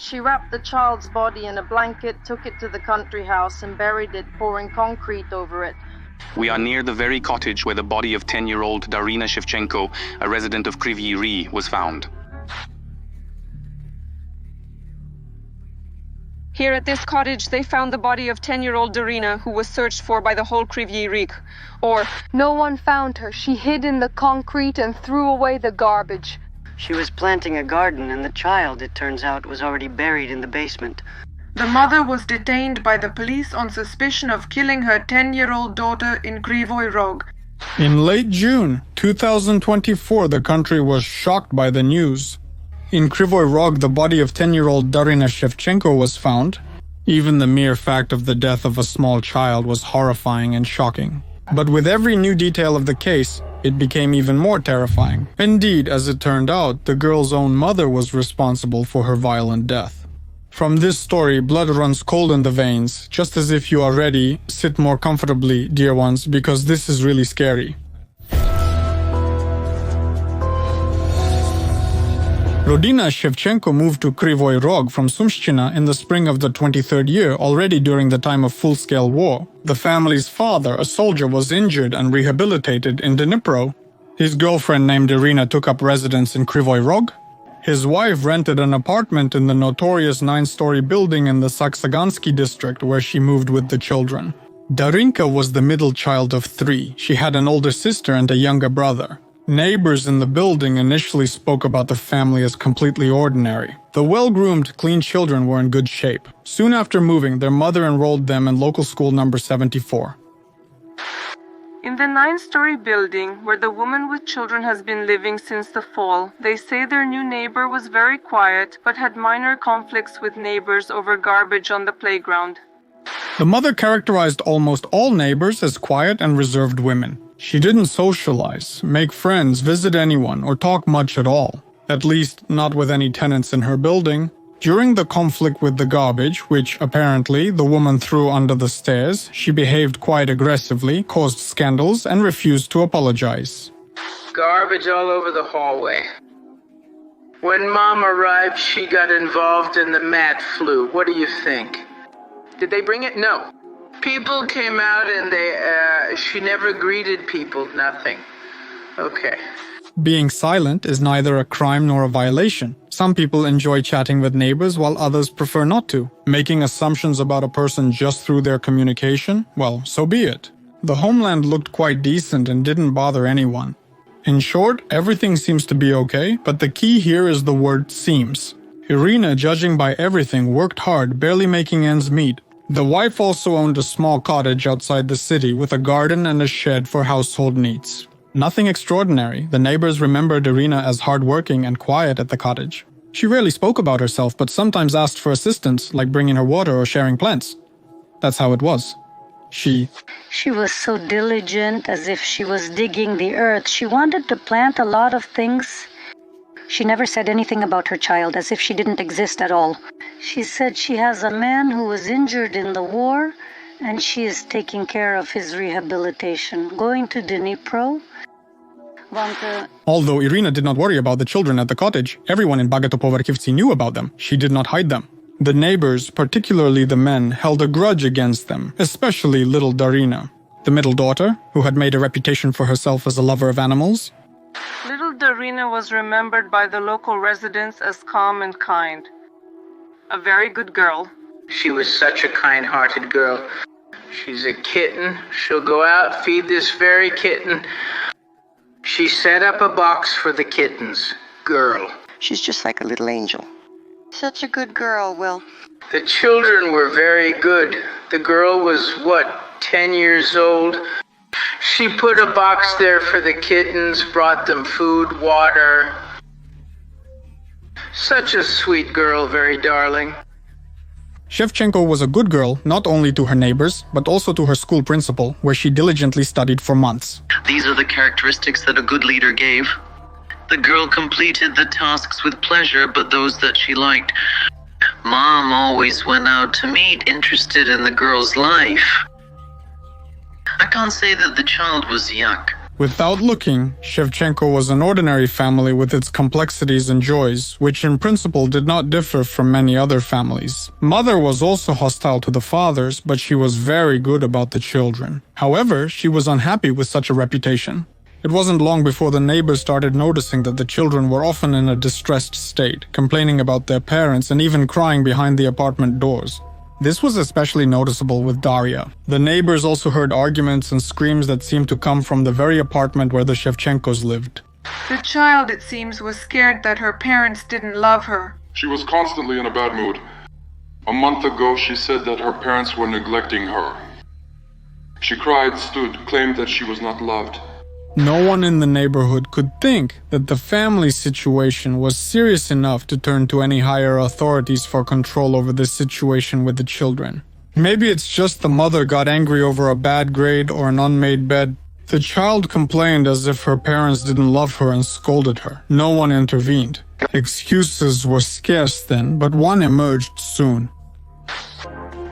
She wrapped the child's body in a blanket, took it to the country house, and buried it, pouring concrete over it. We are near the very cottage where the body of 10-year-old Daryna Shevchenko, a resident of Kryvyi Rih, was found. Here at this cottage, they found the body of 10-year-old Daryna, who was searched for by the whole Kryvyi Rih. Or, no one found her. She hid in the concrete and threw away the garbage. She was planting a garden, and the child, it turns out, was already buried in the basement. The mother was detained by the police on suspicion of killing her 10-year-old daughter in Kryvyi Rog. In late June 2024, the country was shocked by the news. In Kryvyi Rog, the body of 10-year-old Daryna Shevchenko was found. Even the mere fact of the death of a small child was horrifying and shocking. But with every new detail of the case, it became even more terrifying. Indeed, as it turned out, the girl's own mother was responsible for her violent death. From this story, blood runs cold in the veins. Just as if you are ready, sit more comfortably, dear ones, because this is really scary. Rodina Shevchenko moved to Kryvyi Rog from Sumshchina in the spring of the 23rd year, already during the time of full-scale war. The family's father, a soldier, was injured and rehabilitated in Dnipro. His girlfriend named Irina took up residence in Kryvyi Rog. His wife rented an apartment in the notorious 9-story building in the Saksagansky district where she moved with the children. Darynka was the middle child of 3. She had an older sister and a younger brother. Neighbors in the building initially spoke about the family as completely ordinary. The well-groomed, clean children were in good shape. Soon after moving, their mother enrolled them in local school number 74. In the 9-story building, where the woman with children has been living since the fall, they say their new neighbor was very quiet, but had minor conflicts with neighbors over garbage on the playground. The mother characterized almost all neighbors as quiet and reserved women. She didn't socialize, make friends, visit anyone, or talk much at all. At least, not with any tenants in her building. During the conflict with the garbage, which apparently the woman threw under the stairs, she behaved quite aggressively, caused scandals, and refused to apologize. Garbage all over the hallway. When Mom arrived, she got involved in the mat flu. What do you think? Did they bring it? No. People came out and she never greeted people, nothing. Okay. Being silent is neither a crime nor a violation. Some people enjoy chatting with neighbors while others prefer not to. Making assumptions about a person just through their communication? Well, so be it. The homeland looked quite decent and didn't bother anyone. In short, everything seems to be okay, but the key here is the word seems. Irina, judging by everything, worked hard, barely making ends meet. The wife also owned a small cottage outside the city with a garden and a shed for household needs. Nothing extraordinary. The neighbors remembered Irina as hardworking and quiet at the cottage. She rarely spoke about herself, but sometimes asked for assistance, like bringing her water or sharing plants. That's how it was. She was so diligent, as if she was digging the earth. She wanted to plant a lot of things. She never said anything about her child, as if she didn't exist at all. She said she has a man who was injured in the war, and she is taking care of his rehabilitation. Going to Dnipro. Although Irina did not worry about the children at the cottage, everyone in Bagatopoverkivtsi knew about them. She did not hide them. The neighbors, particularly the men, held a grudge against them, especially little Daryna, the middle daughter, who had made a reputation for herself as a lover of animals. Little Daryna was remembered by the local residents as calm and kind. A very good girl. She was such a kind-hearted girl. She's a kitten. She'll go out, feed this very kitten. She set up a box for the kittens. Girl. She's just like a little angel. Such a good girl, Will. The children were very good. The girl was, 10 years old? She put a box there for the kittens, brought them food, water. Such a sweet girl, very darling. Shevchenko was a good girl, not only to her neighbors, but also to her school principal, where she diligently studied for months. These are the characteristics that a good leader gave. The girl completed the tasks with pleasure, but those that she liked. Mom always went out to meet, interested in the girl's life. I can't say that the child was yuck. Without looking, Shevchenko was an ordinary family with its complexities and joys, which in principle did not differ from many other families. Mother was also hostile to the fathers, but she was very good about the children. However, she was unhappy with such a reputation. It wasn't long before the neighbors started noticing that the children were often in a distressed state, complaining about their parents and even crying behind the apartment doors. This was especially noticeable with Daria. The neighbors also heard arguments and screams that seemed to come from the very apartment where the Shevchenkos lived. The child, it seems, was scared that her parents didn't love her. She was constantly in a bad mood. A month ago, she said that her parents were neglecting her. She cried, stood, claimed that she was not loved. No one in the neighborhood could think that the family situation was serious enough to turn to any higher authorities for control over the situation with the children. Maybe it's just the mother got angry over a bad grade or an unmade bed. The child complained as if her parents didn't love her and scolded her. No one intervened. Excuses were scarce then, but one emerged soon.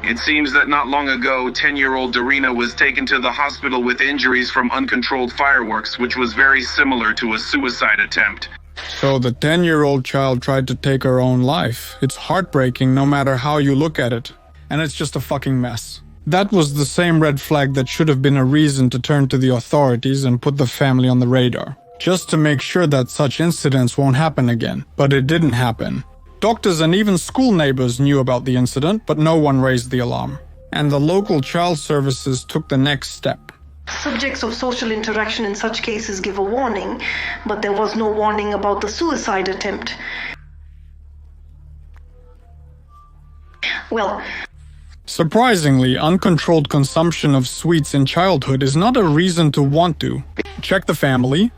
It seems that not long ago, 10-year-old Daryna was taken to the hospital with injuries from uncontrolled fireworks, which was very similar to a suicide attempt. So the 10-year-old child tried to take her own life. It's heartbreaking no matter how you look at it. And it's just a fucking mess. That was the same red flag that should have been a reason to turn to the authorities and put the family on the radar. Just to make sure that such incidents won't happen again. But it didn't happen. Doctors and even school neighbors knew about the incident, but no one raised the alarm. And the local child services took the next step. Subjects of social interaction in such cases give a warning, but there was no warning about the suicide attempt. Well, surprisingly, uncontrolled consumption of sweets in childhood is not a reason to want to. Check the family.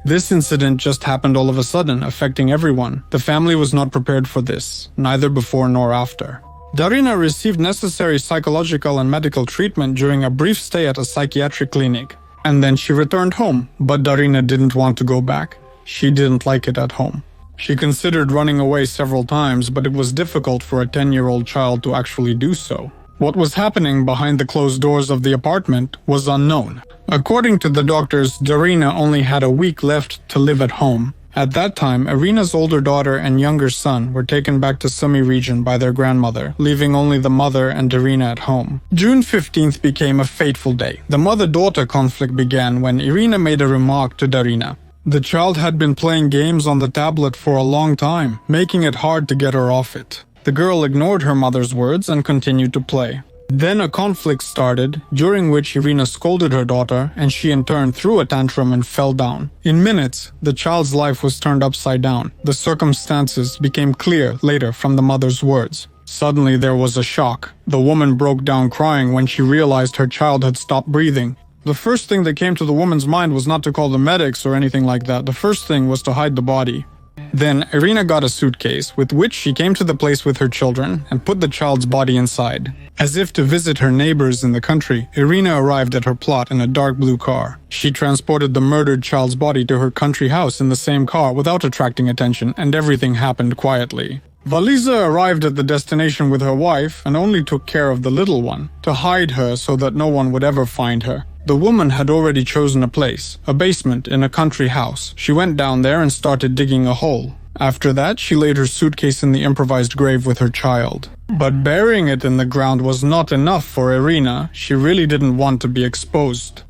This incident just happened all of a sudden, affecting everyone. The family was not prepared for this, neither before nor after. Daryna received necessary psychological and medical treatment during a brief stay at a psychiatric clinic. And then she returned home, but Daryna didn't want to go back. She didn't like it at home. She considered running away several times, but it was difficult for a 10-year-old child to actually do so. What was happening behind the closed doors of the apartment was unknown. According to the doctors, Daryna only had a week left to live at home. At that time, Irina's older daughter and younger son were taken back to Sumy region by their grandmother, leaving only the mother and Daryna at home. June 15th became a fateful day. The mother-daughter conflict began when Irina made a remark to Daryna. The child had been playing games on the tablet for a long time, making it hard to get her off it. The girl ignored her mother's words and continued to play. Then a conflict started, during which Irina scolded her daughter, and she in turn threw a tantrum and fell down. In minutes, the child's life was turned upside down. The circumstances became clear later from the mother's words. Suddenly there was a shock. The woman broke down crying when she realized her child had stopped breathing. The first thing that came to the woman's mind was not to call the medics or anything like that. The first thing was to hide the body. Then Irina got a suitcase, with which she came to the place with her children and put the child's body inside. As if to visit her neighbors in the country, Irina arrived at her plot in a dark blue car. She transported the murdered child's body to her country house in the same car without attracting attention, and everything happened quietly. Valiza arrived at the destination with her wife and only took care of the little one, to hide her so that no one would ever find her. The woman had already chosen a place, a basement in a country house. She went down there and started digging a hole. After that, she laid her suitcase in the improvised grave with her child. But burying it in the ground was not enough for Irina. She really didn't want to be exposed.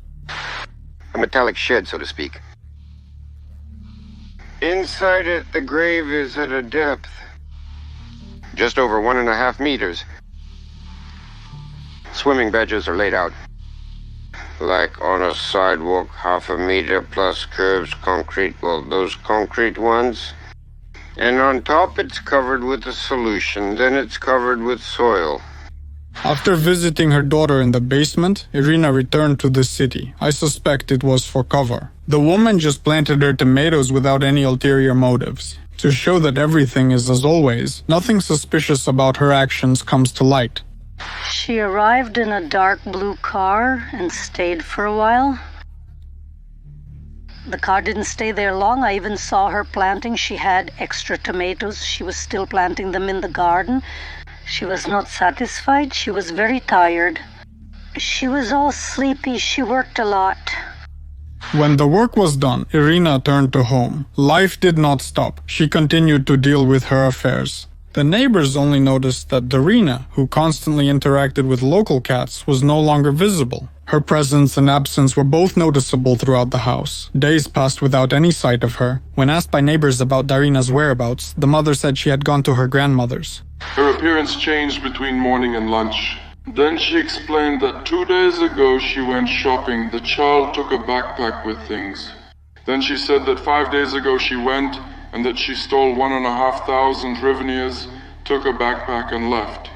A metallic shed, so to speak. Inside it, the grave is at a depth just over 1.5 meters. Swimming benches are laid out. Like on a sidewalk, 1/2 meter plus curves, concrete, well, those concrete ones. And on top it's covered with a solution, then it's covered with soil. After visiting her daughter in the basement, Irina returned to the city. I suspect it was for cover. The woman just planted her tomatoes without any ulterior motives. To show that everything is as always, nothing suspicious about her actions comes to light. She arrived in a dark blue car and stayed for a while. The car didn't stay there long. I even saw her planting. She had extra tomatoes. She was still planting them in the garden. She was not satisfied. She was very tired. She was all sleepy. She worked a lot. When the work was done, Irina turned to home. Life did not stop. She continued to deal with her affairs. The neighbors only noticed that Daryna, who constantly interacted with local cats, was no longer visible. Her presence and absence were both noticeable throughout the house. Days passed without any sight of her. When asked by neighbors about Daryna's whereabouts, the mother said she had gone to her grandmother's. Her appearance changed between morning and lunch. Then she explained that 2 days ago she went shopping. The child took a backpack with things. Then she said that 5 days ago she went and that she stole 1,500 hryvnias, took a backpack and left.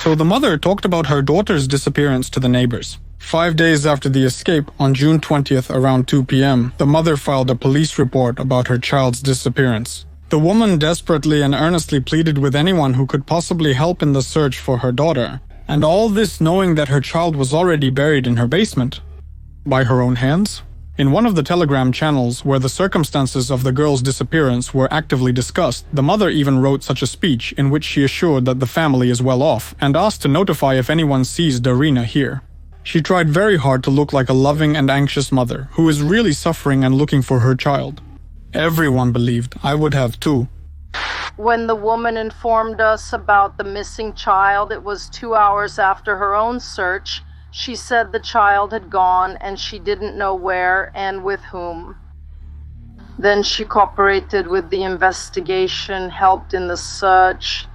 So the mother talked about her daughter's disappearance to the neighbors. 5 days after the escape, on June 20th around 2 p.m., the mother filed a police report about her child's disappearance. The woman desperately and earnestly pleaded with anyone who could possibly help in the search for her daughter. And all this knowing that her child was already buried in her basement. By her own hands? In one of the Telegram channels where the circumstances of the girl's disappearance were actively discussed, the mother even wrote such a speech in which she assured that the family is well off and asked to notify if anyone sees Daryna here. She tried very hard to look like a loving and anxious mother who is really suffering and looking for her child. Everyone believed. I would have too. When the woman informed us about the missing child, it was 2 hours after her own search. She said the child had gone and she didn't know where and with whom. Then she cooperated with the investigation, helped in the search.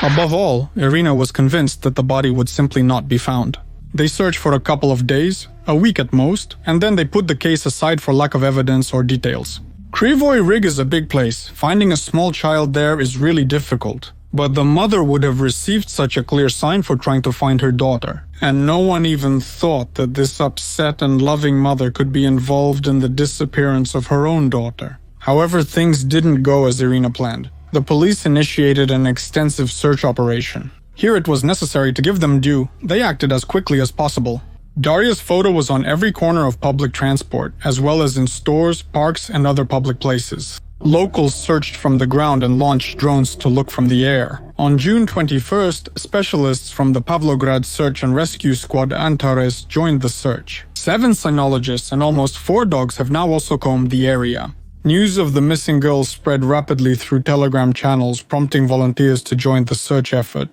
Above all, Irina was convinced that the body would simply not be found. They searched for a couple of days, a week at most, and then they put the case aside for lack of evidence or details. Krivoy Rig is a big place. Finding a small child there is really difficult. But the mother would have received such a clear sign for trying to find her daughter. And no one even thought that this upset and loving mother could be involved in the disappearance of her own daughter. However, things didn't go as Irina planned. The police initiated an extensive search operation. Here it was necessary to give them due. They acted as quickly as possible. Darya's photo was on every corner of public transport, as well as in stores, parks, and other public places. Locals searched from the ground and launched drones to look from the air. On June 21st, specialists from the Pavlograd Search and Rescue Squad Antares joined the search. 7 cynologists and almost 4 dogs have now also combed the area. News of the missing girl spread rapidly through Telegram channels, prompting volunteers to join the search effort.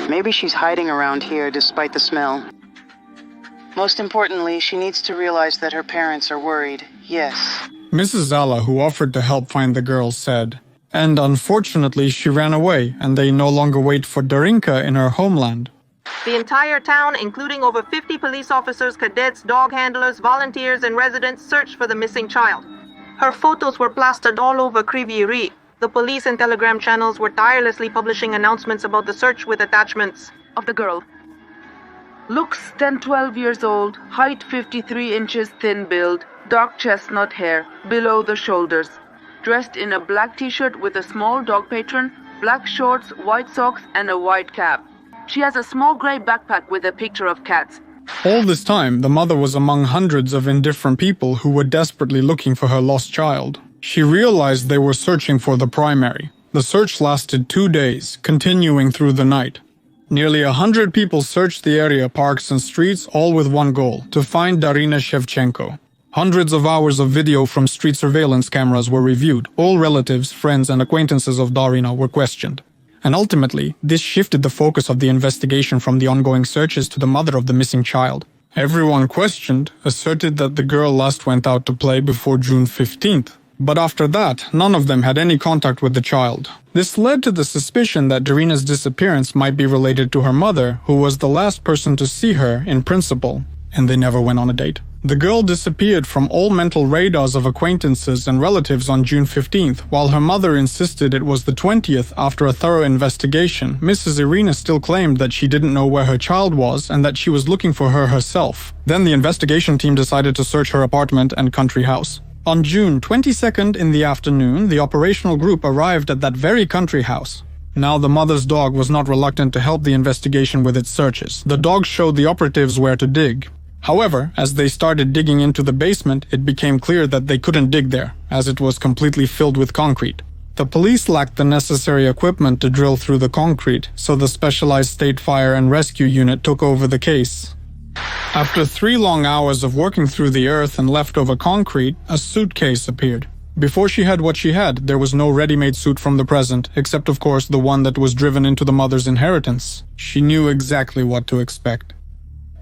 Maybe she's hiding around here despite the smell. Most importantly, she needs to realize that her parents are worried. Yes. Mrs. Zala, who offered to help find the girl, said, and unfortunately she ran away, and they no longer wait for Darinka in her homeland. The entire town, including over 50 police officers, cadets, dog handlers, volunteers, and residents, searched for the missing child. Her photos were plastered all over Kryvyi Rih. The police and Telegram channels were tirelessly publishing announcements about the search with attachments. Of the girl. Looks 10-12 years old, height 53 inches, thin build, dark chestnut hair, below the shoulders. Dressed in a black t-shirt with a small dog patron, black shorts, white socks, and a white cap. She has a small grey backpack with a picture of cats. All this time, the mother was among hundreds of indifferent people who were desperately looking for her lost child. She realized they were searching for the primary. The search lasted 2 days, continuing through the night. Nearly 100 people searched the area, parks and streets, all with one goal, to find Daryna Shevchenko. Hundreds of hours of video from street surveillance cameras were reviewed. All relatives, friends, and acquaintances of Daryna were questioned. And ultimately, this shifted the focus of the investigation from the ongoing searches to the mother of the missing child. Everyone questioned asserted that the girl last went out to play before June 15th. But after that, none of them had any contact with the child. This led to the suspicion that Daryna's disappearance might be related to her mother, who was the last person to see her in principle, and they never went on a date. The girl disappeared from all mental radars of acquaintances and relatives on June 15th, while her mother insisted it was the 20th after a thorough investigation. Mrs. Irina still claimed that she didn't know where her child was and that she was looking for her herself. Then the investigation team decided to search her apartment and country house. On June 22nd in the afternoon, the operational group arrived at that very country house. Now the mother's dog was not reluctant to help the investigation with its searches. The dog showed the operatives where to dig. However, as they started digging into the basement, it became clear that they couldn't dig there, as it was completely filled with concrete. The police lacked the necessary equipment to drill through the concrete, so the specialized state fire and rescue unit took over the case. After 3 long hours of working through the earth and leftover concrete, a suitcase appeared. Before she had what she had, there was no ready-made suit from the present, except of course the one that was driven into the mother's inheritance. She knew exactly what to expect.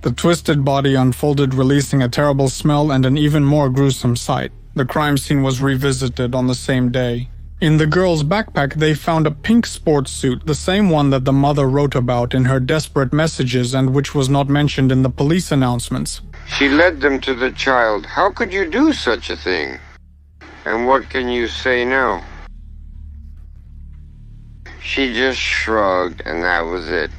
The twisted body unfolded, releasing a terrible smell and an even more gruesome sight. The crime scene was revisited on the same day. In the girl's backpack, they found a pink sports suit, the same one that the mother wrote about in her desperate messages and which was not mentioned in the police announcements. She led them to the child. How could you do such a thing? And what can you say now? She just shrugged, and that was it.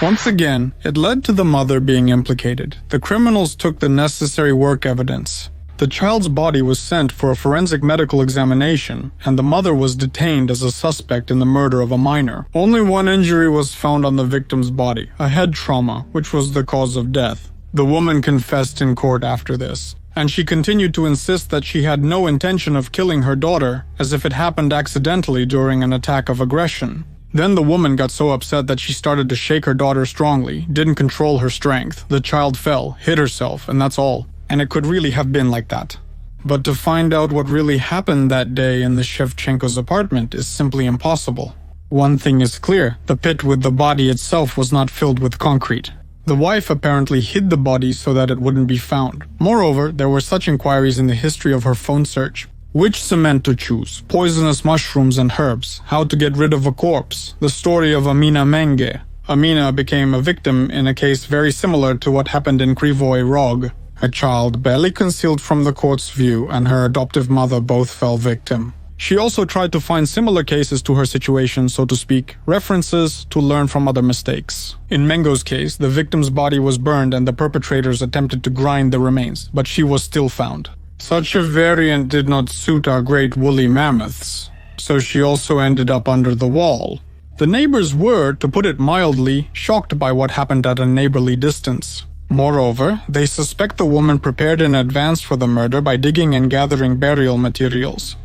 Once again, it led to the mother being implicated. The criminals took the necessary work evidence. The child's body was sent for a forensic medical examination, and the mother was detained as a suspect in the murder of a minor. Only one injury was found on the victim's body, a head trauma, which was the cause of death. The woman confessed in court after this, and she continued to insist that she had no intention of killing her daughter, as if it happened accidentally during an attack of aggression. Then the woman got so upset that she started to shake her daughter strongly, didn't control her strength. The child fell, hit herself, and that's all. And it could really have been like that. But to find out what really happened that day in the Shevchenko's apartment is simply impossible. One thing is clear, the pit with the body itself was not filled with concrete. The wife apparently hid the body so that it wouldn't be found. Moreover, there were such inquiries in the history of her phone search. Which cement to choose, poisonous mushrooms and herbs, how to get rid of a corpse, the story of Amina Menge. Amina became a victim in a case very similar to what happened in Krivoy Rog. A child barely concealed from the court's view and her adoptive mother both fell victim. She also tried to find similar cases to her situation, so to speak, references to learn from other mistakes. In Mengo's case, the victim's body was burned and the perpetrators attempted to grind the remains, but she was still found. Such a variant did not suit our great woolly mammoths, so she also ended up under the wall. The neighbors were, to put it mildly, shocked by what happened at a neighborly distance. Moreover, they suspect the woman prepared in advance for the murder by digging and gathering burial materials.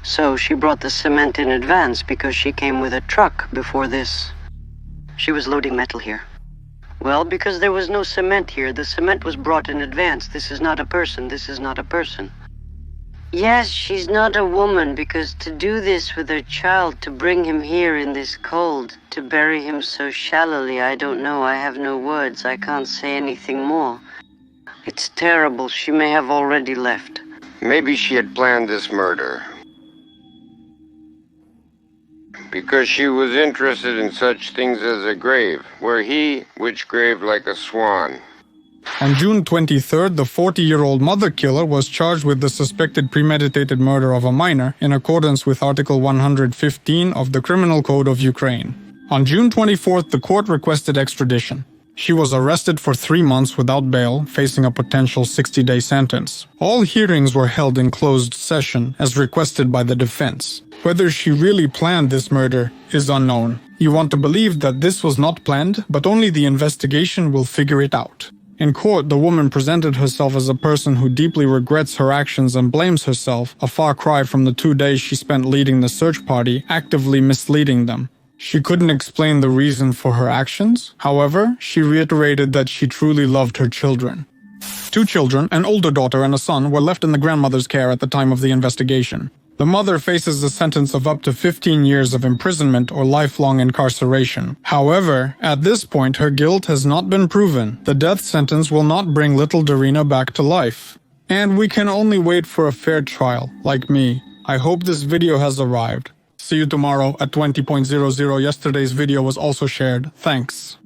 So she brought the cement in advance because she came with a truck before this. She was loading metal here. Well, because there was no cement here, the cement was brought in advance. This is not a person. This is not a person. Yes, she's not a woman, because to do this with her child, to bring him here in this cold, to bury him so shallowly, I don't know. I have no words. I can't say anything more. It's terrible. She may have already left. Maybe she had planned this murder. Because she was interested in such things as a grave, where he which grave like a swan. On June 23rd, the 40-year-old mother killer was charged with the suspected premeditated murder of a minor in accordance with Article 115 of the Criminal Code of Ukraine. On June 24th, the court requested extradition. She was arrested for 3 months without bail, facing a potential 60-day sentence. All hearings were held in closed session, as requested by the defense. Whether she really planned this murder is unknown. You want to believe that this was not planned, but only the investigation will figure it out. In court, the woman presented herself as a person who deeply regrets her actions and blames herself, a far cry from the 2 days she spent leading the search party, actively misleading them. She couldn't explain the reason for her actions. However, she reiterated that she truly loved her children. 2 children, an older daughter and a son, were left in the grandmother's care at the time of the investigation. The mother faces a sentence of up to 15 years of imprisonment or lifelong incarceration. However, at this point, her guilt has not been proven. The death sentence will not bring little Daryna back to life. And we can only wait for a fair trial, like me. I hope this video has arrived. See you tomorrow at 20:00. Yesterday's video was also shared. Thanks.